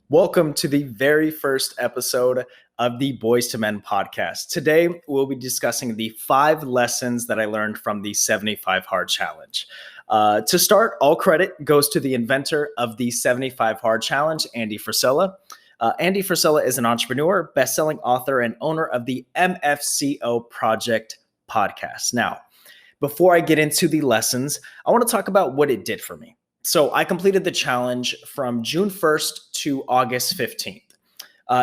Welcome to the very first episode of the Boys to Men podcast. Today, we'll be discussing the 5 lessons that I learned from the 75 Hard Challenge. To start, all credit goes to the inventor of the 75 Hard Challenge, Andy Frisella. Andy Frisella is an entrepreneur, best-selling author, and owner of the MFCEO Project podcast. Now, before I get into the lessons, I want to talk about what it did for me. So I completed the challenge from June 1st to August 15th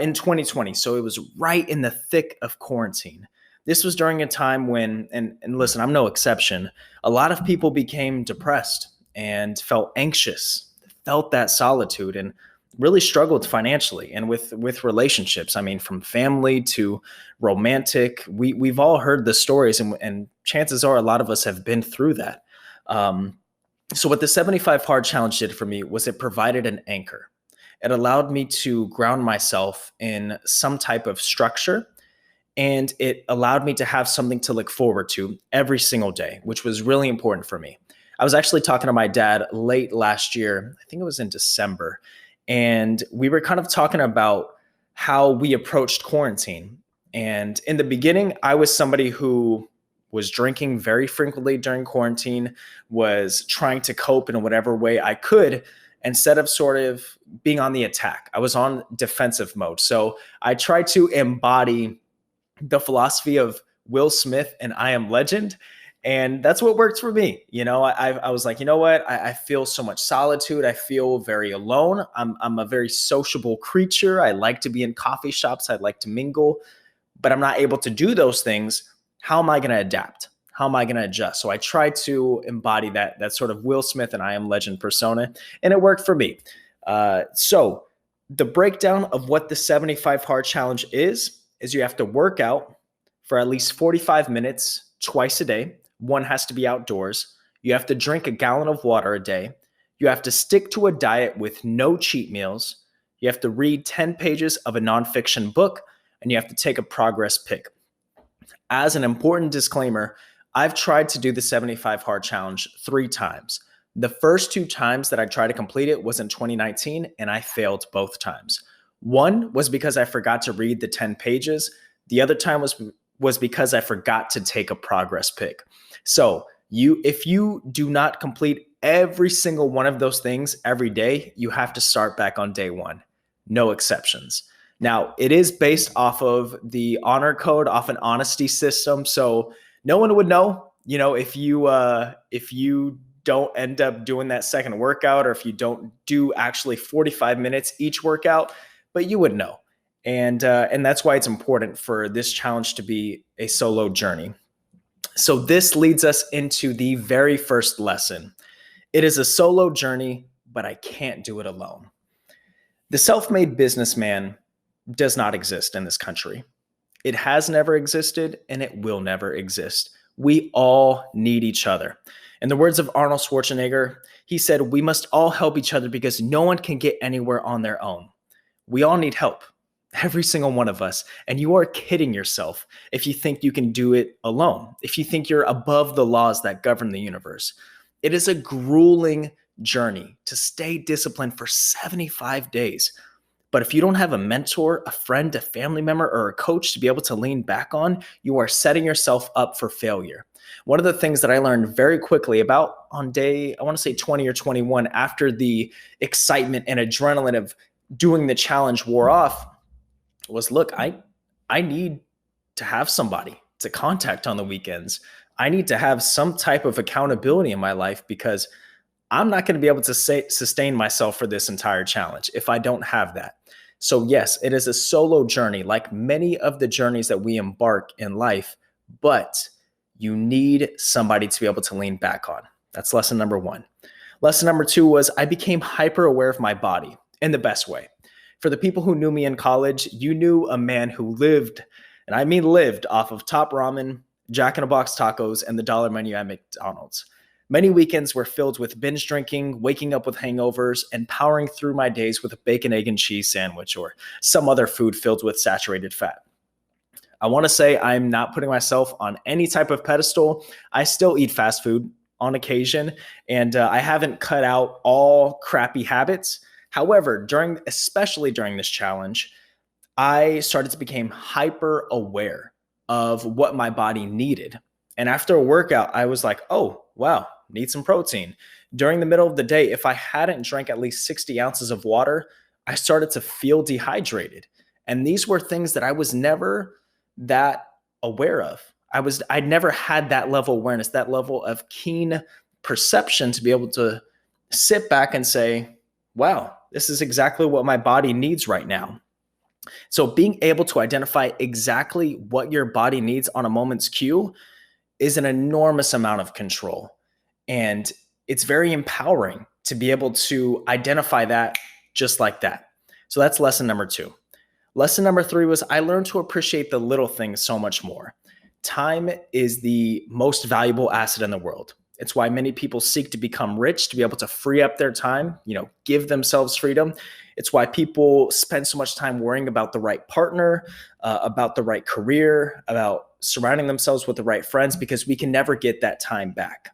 in 2020. So it was right in the thick of quarantine. This was during a time when, and listen, I'm no exception, a lot of people became depressed and felt anxious, felt that solitude, and really struggled financially and with relationships. I mean, from family to romantic, we've all heard the stories, and chances are a lot of us have been through that. So what the 75 Hard Challenge did for me was it provided an anchor. It allowed me to ground myself in some type of structure, and it allowed me to have something to look forward to every single day, which was really important for me. I was actually talking to my dad late last year, I think it was in December, and we were kind of talking about how we approached quarantine. And in the beginning, I was somebody who was drinking very frequently during quarantine, was trying to cope in whatever way I could instead of sort of being on the attack. I was on defensive mode. So I tried to embody the philosophy of Will Smith and I Am Legend. And that's what worked for me. You know, I was like, you know what? I feel so much solitude. I feel very alone. I'm a very sociable creature. I like to be in coffee shops. I like to mingle, but I'm not able to do those things. How am I going to adapt? How am I going to adjust? So I tried to embody that sort of Will Smith and I Am Legend persona, and it worked for me. So the breakdown of what the 75 Hard Challenge is you have to work out for at least 45 minutes twice a day. One has to be outdoors. You have to drink a gallon of water a day. You have to stick to a diet with no cheat meals. You have to read 10 pages of a nonfiction book, and you have to take a progress pic. As an important disclaimer, I've tried to do the 75 Hard Challenge 3 times. The first 2 times that I tried to complete it was in 2019, and I failed both times. One was because I forgot to read the 10 pages. The other time was because I forgot to take a progress pic. So if you do not complete every single one of those things every day, you have to start back on day 1. No exceptions. Now, it is based off of the honor code, off an honesty system. So no one would know, you know, if you don't end up doing that second workout, or if you don't do actually 45 minutes each workout, but you would know. And that's why it's important for this challenge to be a solo journey. So this leads us into the very first lesson. It is a solo journey, but I can't do it alone. The self-made businessman does not exist in this country. It has never existed, and it will never exist. We all need each other. In the words of Arnold Schwarzenegger, he said, "We must all help each other because no one can get anywhere on their own." We all need help, every single one of us. And you are kidding yourself if you think you can do it alone, if you think you're above the laws that govern the universe. It is a grueling journey to stay disciplined for 75 days. But if you don't have a mentor, a friend, a family member, or a coach to be able to lean back on, you are setting yourself up for failure. One of the things that I learned very quickly about on day, I want to say 20 or 21, after the excitement and adrenaline of doing the challenge wore off, was, look, I need to have somebody to contact on the weekends. I need to have some type of accountability in my life, because I'm not going to be able to sustain myself for this entire challenge if I don't have that. So yes, it is a solo journey, like many of the journeys that we embark in life, but you need somebody to be able to lean back on. That's lesson number 1. Lesson number 2 was I became hyper aware of my body in the best way. For the people who knew me in college, you knew a man who lived, and I mean lived, off of Top Ramen, Jack in the Box tacos, and the dollar menu at McDonald's. Many weekends were filled with binge drinking, waking up with hangovers, and powering through my days with a bacon, egg, and cheese sandwich or some other food filled with saturated fat. I want to say I'm not putting myself on any type of pedestal. I still eat fast food on occasion, and I haven't cut out all crappy habits. However, especially during this challenge, I started to become hyper aware of what my body needed. And after a workout, I was like, oh, wow, need some protein. During the middle of the day, if I hadn't drank at least 60 ounces of water, I started to feel dehydrated. And these were things that I was never that aware of. I'd never had that level of awareness, that level of keen perception to be able to sit back and say, wow, this is exactly what my body needs right now. So being able to identify exactly what your body needs on a moment's cue is an enormous amount of control. And it's very empowering to be able to identify that just like that. So that's lesson number 2. Lesson number 3 was I learned to appreciate the little things so much more. Time is the most valuable asset in the world. It's why many people seek to become rich, to be able to free up their time, give themselves freedom. It's why people spend so much time worrying about the right partner, about the right career, about surrounding themselves with the right friends, because we can never get that time back.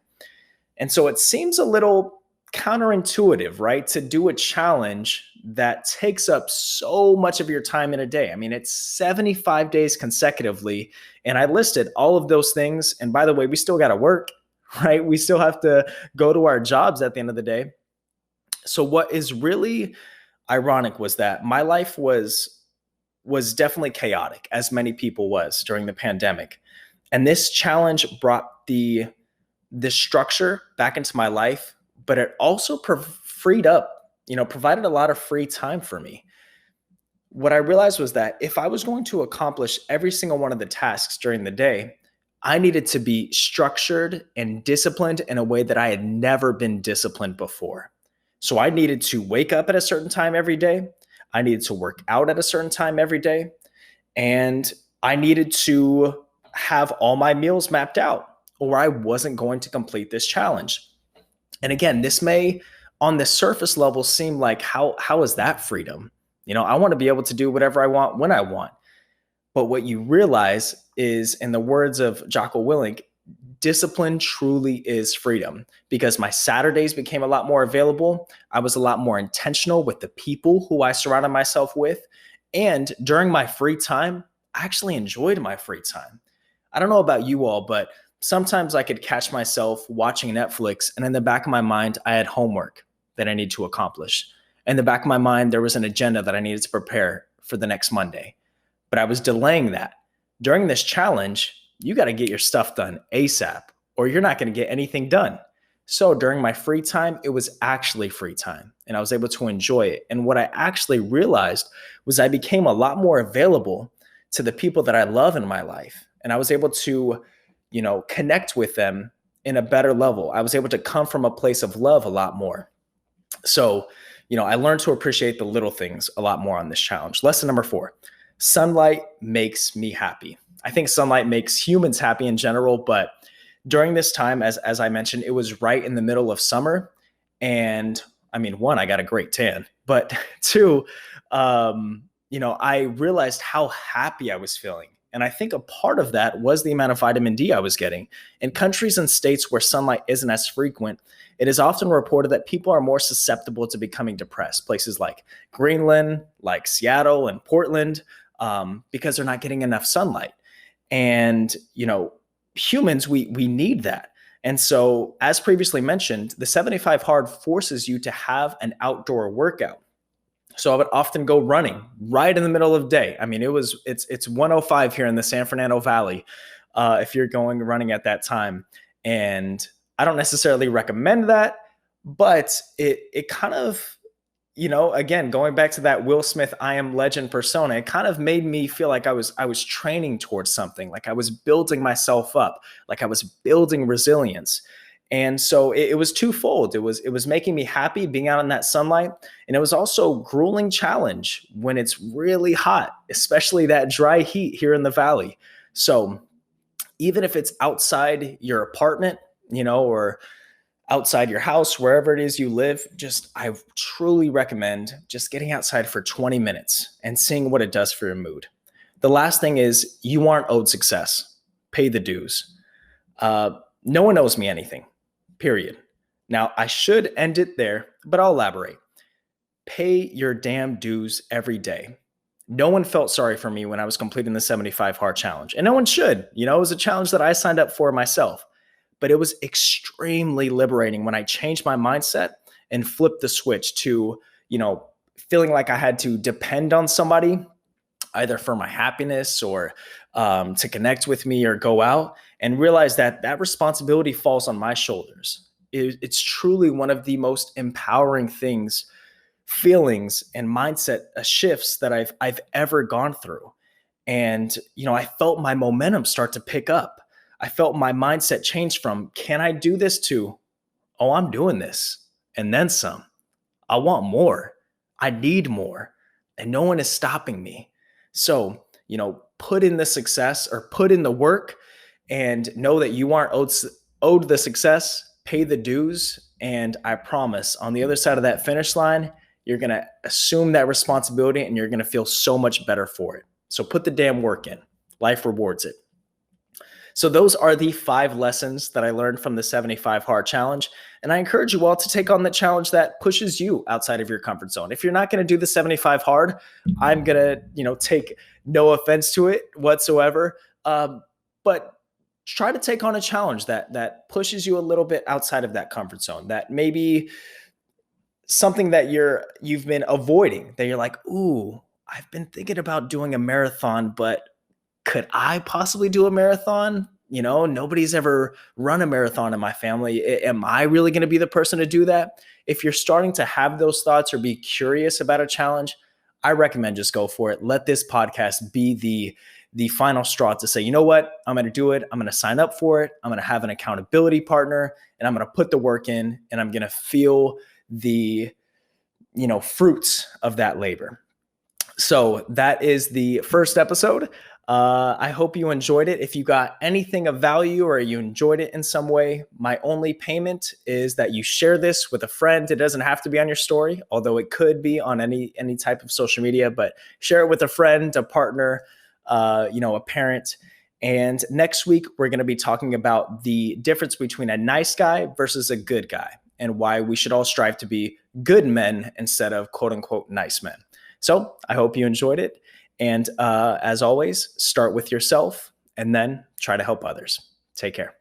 And so it seems a little counterintuitive, right? To do a challenge that takes up so much of your time in a day. I mean, it's 75 days consecutively. And I listed all of those things. And by the way, we still got to work, right? We still have to go to our jobs at the end of the day. So what is really ironic was that my life was definitely chaotic, as many people was during the pandemic. And this challenge brought the structure back into my life, but it also freed up, provided a lot of free time for me. What I realized was that if I was going to accomplish every single one of the tasks during the day, I needed to be structured and disciplined in a way that I had never been disciplined before. So I needed to wake up at a certain time every day. I needed to work out at a certain time every day. And I needed to have all my meals mapped out, or I wasn't going to complete this challenge. And again, this may on the surface level seem like, how is that freedom? I want to be able to do whatever I want when I want. But what you realize is, in the words of Jocko Willink, discipline truly is freedom, because my Saturdays became a lot more available. I was a lot more intentional with the people who I surrounded myself with. And during my free time, I actually enjoyed my free time. I don't know about you all, but sometimes I could catch myself watching Netflix, and in the back of my mind, I had homework that I need to accomplish. In the back of my mind, there was an agenda that I needed to prepare for the next Monday. But I was delaying that. During this challenge, you got to get your stuff done ASAP, or you're not going to get anything done. So during my free time, it was actually free time, and I was able to enjoy it. And what I actually realized was I became a lot more available to the people that I love in my life. And I was able to, connect with them in a better level. I was able to come from a place of love a lot more. So, I learned to appreciate the little things a lot more on this challenge. Lesson number 4, sunlight makes me happy. I think sunlight makes humans happy in general, but during this time, as I mentioned, it was right in the middle of summer. And I mean, 1, I got a great tan, but 2, I realized how happy I was feeling. And I think a part of that was the amount of vitamin D I was getting. In countries and states where sunlight isn't as frequent, it is often reported that people are more susceptible to becoming depressed. Places like Greenland, like Seattle and Portland, because they're not getting enough sunlight. And, humans, we need that. And so, as previously mentioned, the 75 hard forces you to have an outdoor workout. So I would often go running right in the middle of the day. I mean, it's 105 here in the San Fernando Valley, if you're going running at that time. And I don't necessarily recommend that, but it kind of, again, going back to that Will Smith I Am Legend persona, it kind of made me feel like I was training towards something, like I was building myself up, like I was building resilience. And so it was twofold. It was making me happy being out in that sunlight. And it was also a grueling challenge when it's really hot, especially that dry heat here in the valley. So even if it's outside your apartment, or outside your house, wherever it is you live, I truly recommend just getting outside for 20 minutes and seeing what it does for your mood. The last thing is, you aren't owed success. Pay the dues. No one owes me anything. Period. Now, I should end it there, but I'll elaborate. Pay your damn dues every day. No one felt sorry for me when I was completing the 75 hard challenge, and no one should. It was a challenge that I signed up for myself, but it was extremely liberating when I changed my mindset and flipped the switch to, feeling like I had to depend on somebody either for my happiness or to connect with me or go out, and realize that that responsibility falls on my shoulders. It's truly one of the most empowering feelings and mindset shifts that I've ever gone through. And I felt my momentum start to pick up. I felt my mindset change from, can I do this, to, oh, I'm doing this and then some. I want more. I need more. And no one is stopping me. So, put in the success, or put in the work, and know that you aren't owed the success. Pay the dues. And I promise, on the other side of that finish line, you're going to assume that responsibility and you're going to feel so much better for it. So put the damn work in. Life rewards it. So those are the 5 lessons that I learned from the 75 hard challenge. And I encourage you all to take on the challenge that pushes you outside of your comfort zone. If you're not going to do the 75 hard, I'm going to, take no offense to it whatsoever. But try to take on a challenge that pushes you a little bit outside of that comfort zone, that maybe something that you've been avoiding, that you're like, ooh, I've been thinking about doing a marathon, but could I possibly do a marathon? Nobody's ever run a marathon in my family. Am I really going to be the person to do that? If you're starting to have those thoughts or be curious about a challenge, I recommend just go for it. Let this podcast be the final straw to say, you know what, I'm going to do it. I'm going to sign up for it. I'm going to have an accountability partner, and I'm going to put the work in, and I'm going to feel the fruits of that labor. So that is the first episode. I hope you enjoyed it. If you got anything of value or you enjoyed it in some way, my only payment is that you share this with a friend. It doesn't have to be on your story, although it could be on any type of social media, but share it with a friend, a partner, a parent. And next week, we're going to be talking about the difference between a nice guy versus a good guy, and why we should all strive to be good men instead of quote unquote nice men. So I hope you enjoyed it. And as always, start with yourself and then try to help others. Take care.